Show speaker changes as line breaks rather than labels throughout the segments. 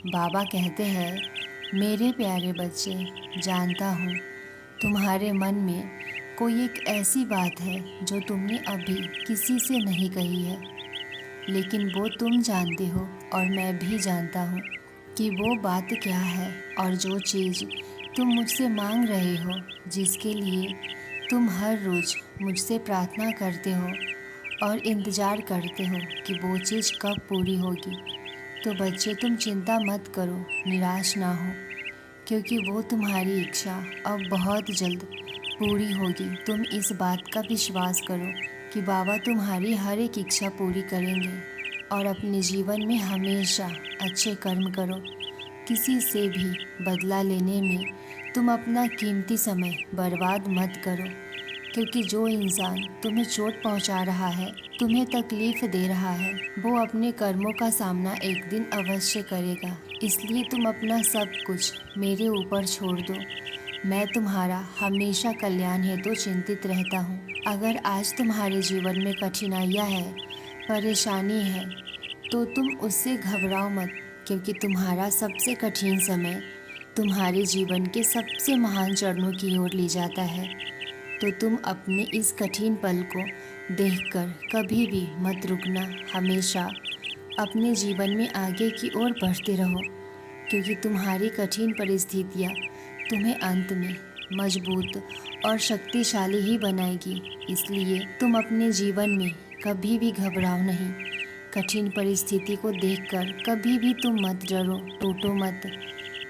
बाबा कहते हैं, मेरे प्यारे बच्चे, जानता हूँ तुम्हारे मन में कोई एक ऐसी बात है जो तुमने अभी किसी से नहीं कही है, लेकिन वो तुम जानते हो और मैं भी जानता हूँ कि वो बात क्या है। और जो चीज़ तुम मुझसे मांग रहे हो, जिसके लिए तुम हर रोज़ मुझसे प्रार्थना करते हो और इंतज़ार करते हो कि वो चीज़ कब पूरी होगी, तो बच्चे तुम चिंता मत करो, निराश ना हो, क्योंकि वो तुम्हारी इच्छा अब बहुत जल्द पूरी होगी। तुम इस बात का विश्वास करो कि बाबा तुम्हारी हर एक इच्छा पूरी करेंगे और अपने जीवन में हमेशा अच्छे कर्म करो। किसी से भी बदला लेने में तुम अपना कीमती समय बर्बाद मत करो, क्योंकि जो इंसान तुम्हें चोट पहुंचा रहा है, तुम्हें तकलीफ दे रहा है, वो अपने कर्मों का सामना एक दिन अवश्य करेगा। इसलिए तुम अपना सब कुछ मेरे ऊपर छोड़ दो। मैं तुम्हारा हमेशा कल्याण हेतु चिंतित रहता हूँ। अगर आज तुम्हारे जीवन में कठिनाइयाँ है, परेशानी है, तो तुम उससे घबराओ मत, क्योंकि तुम्हारा सबसे कठिन समय तुम्हारे जीवन के सबसे महान चरणों की ओर ले जाता है। तो तुम अपने इस कठिन पल को देखकर कभी भी मत रुकना, हमेशा अपने जीवन में आगे की ओर बढ़ते रहो, क्योंकि तुम्हारी कठिन परिस्थितियाँ तुम्हें अंत में मजबूत और शक्तिशाली ही बनाएगी। इसलिए तुम अपने जीवन में कभी भी घबराओ नहीं। कठिन परिस्थिति को देखकर कभी भी तुम मत डरो, टूटो मत,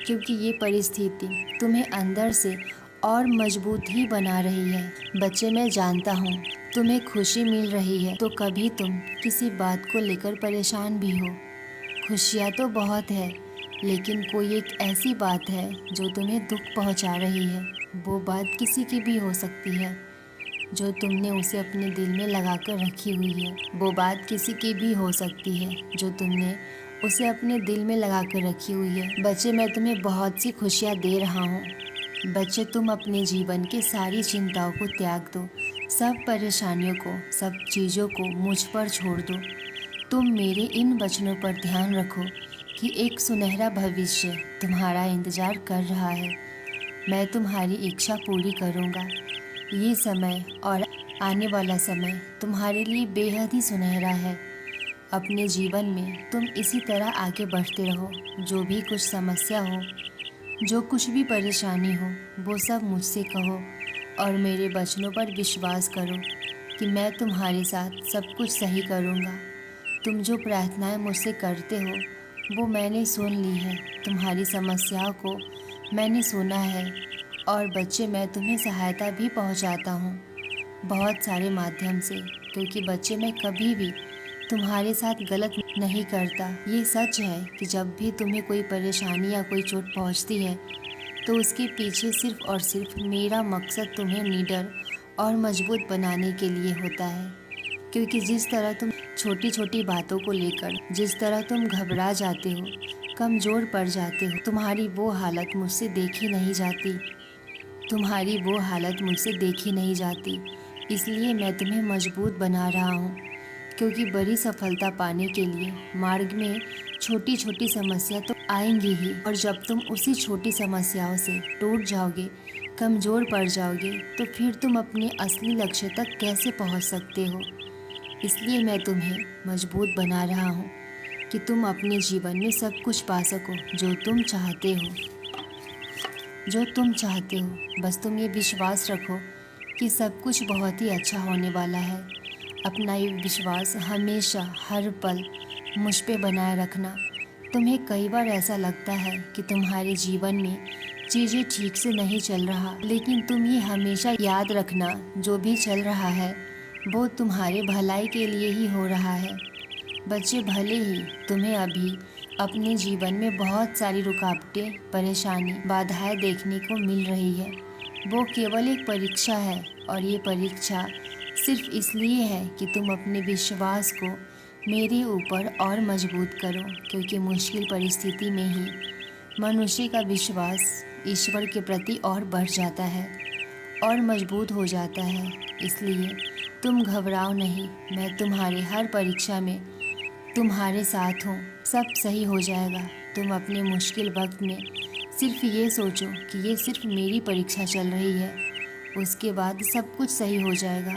क्योंकि ये परिस्थिति तुम्हें अंदर से और मजबूत ही बना रही है। बच्चे, मैं जानता हूँ तुम्हें खुशी मिल रही है, तो कभी तुम किसी बात को लेकर परेशान भी हो। खुशियाँ तो बहुत है, लेकिन कोई एक ऐसी बात है जो तुम्हें दुख पहुँचा रही है। वो बात किसी की भी हो सकती है, जो तुमने उसे अपने दिल में लगा कर रखी हुई है। वो बात किसी की भी हो सकती है जो तुमने उसे अपने दिल में लगा कर रखी हुई है। बच्चे, मैं तुम्हें बहुत सी खुशियाँ दे रहा हूँ। बच्चे, तुम अपने जीवन की सारी चिंताओं को त्याग दो, सब परेशानियों को, सब चीज़ों को मुझ पर छोड़ दो। तुम मेरे इन वचनों पर ध्यान रखो कि एक सुनहरा भविष्य तुम्हारा इंतज़ार कर रहा है। मैं तुम्हारी इच्छा पूरी करूँगा। ये समय और आने वाला समय तुम्हारे लिए बेहद ही सुनहरा है। अपने जीवन में तुम इसी तरह आगे बढ़ते रहो। जो भी कुछ समस्या हो, जो कुछ भी परेशानी हो, वो सब मुझसे कहो और मेरे वचनों पर विश्वास करो कि मैं तुम्हारे साथ सब कुछ सही करूँगा। तुम जो प्रार्थनाएं मुझसे करते हो, वो मैंने सुन ली है। तुम्हारी समस्याओं को मैंने सुना है और बच्चे, मैं तुम्हें सहायता भी पहुंचाता हूँ बहुत सारे माध्यम से, क्योंकि बच्चे, मैं कभी भी तुम्हारे साथ गलत नहीं करता। ये सच है कि जब भी तुम्हें कोई परेशानी या कोई चोट पहुंचती है, तो उसके पीछे सिर्फ और सिर्फ मेरा मकसद तुम्हें निडर और मजबूत बनाने के लिए होता है। क्योंकि जिस तरह तुम छोटी छोटी बातों को लेकर जिस तरह तुम घबरा जाते हो, कमज़ोर पड़ जाते हो, तुम्हारी वो हालत मुझसे देखी नहीं जाती। तुम्हारी वो हालत मुझसे देखी नहीं जाती। इसलिए मैं तुम्हें मजबूत बना रहा हूँ, क्योंकि बड़ी सफलता पाने के लिए मार्ग में छोटी छोटी समस्या तो आएंगी ही, और जब तुम उसी छोटी समस्याओं से टूट जाओगे, कमज़ोर पड़ जाओगे, तो फिर तुम अपने असली लक्ष्य तक कैसे पहुँच सकते हो। इसलिए मैं तुम्हें मजबूत बना रहा हूँ कि तुम अपने जीवन में सब कुछ पा सको जो तुम चाहते हो, जो तुम चाहते हो। बस तुम ये विश्वास रखो कि सब कुछ बहुत ही अच्छा होने वाला है। अपना ये विश्वास हमेशा हर पल मुझ पे बनाए रखना। तुम्हें कई बार ऐसा लगता है कि तुम्हारे जीवन में चीज़ें ठीक से नहीं चल रहा, लेकिन तुम ये हमेशा याद रखना, जो भी चल रहा है वो तुम्हारे भलाई के लिए ही हो रहा है। बच्चे, भले ही तुम्हें अभी अपने जीवन में बहुत सारी रुकावटें, परेशानी, बाधाएं देखने को मिल रही है, वो केवल एक परीक्षा है, और ये परीक्षा सिर्फ इसलिए है कि तुम अपने विश्वास को मेरे ऊपर और मजबूत करो, क्योंकि मुश्किल परिस्थिति में ही मनुष्य का विश्वास ईश्वर के प्रति और बढ़ जाता है और मजबूत हो जाता है। इसलिए तुम घबराओ नहीं, मैं तुम्हारे हर परीक्षा में तुम्हारे साथ हूँ। सब सही हो जाएगा। तुम अपने मुश्किल वक्त में सिर्फ ये सोचो कि ये सिर्फ मेरी परीक्षा चल रही है, उसके बाद सब कुछ सही हो जाएगा।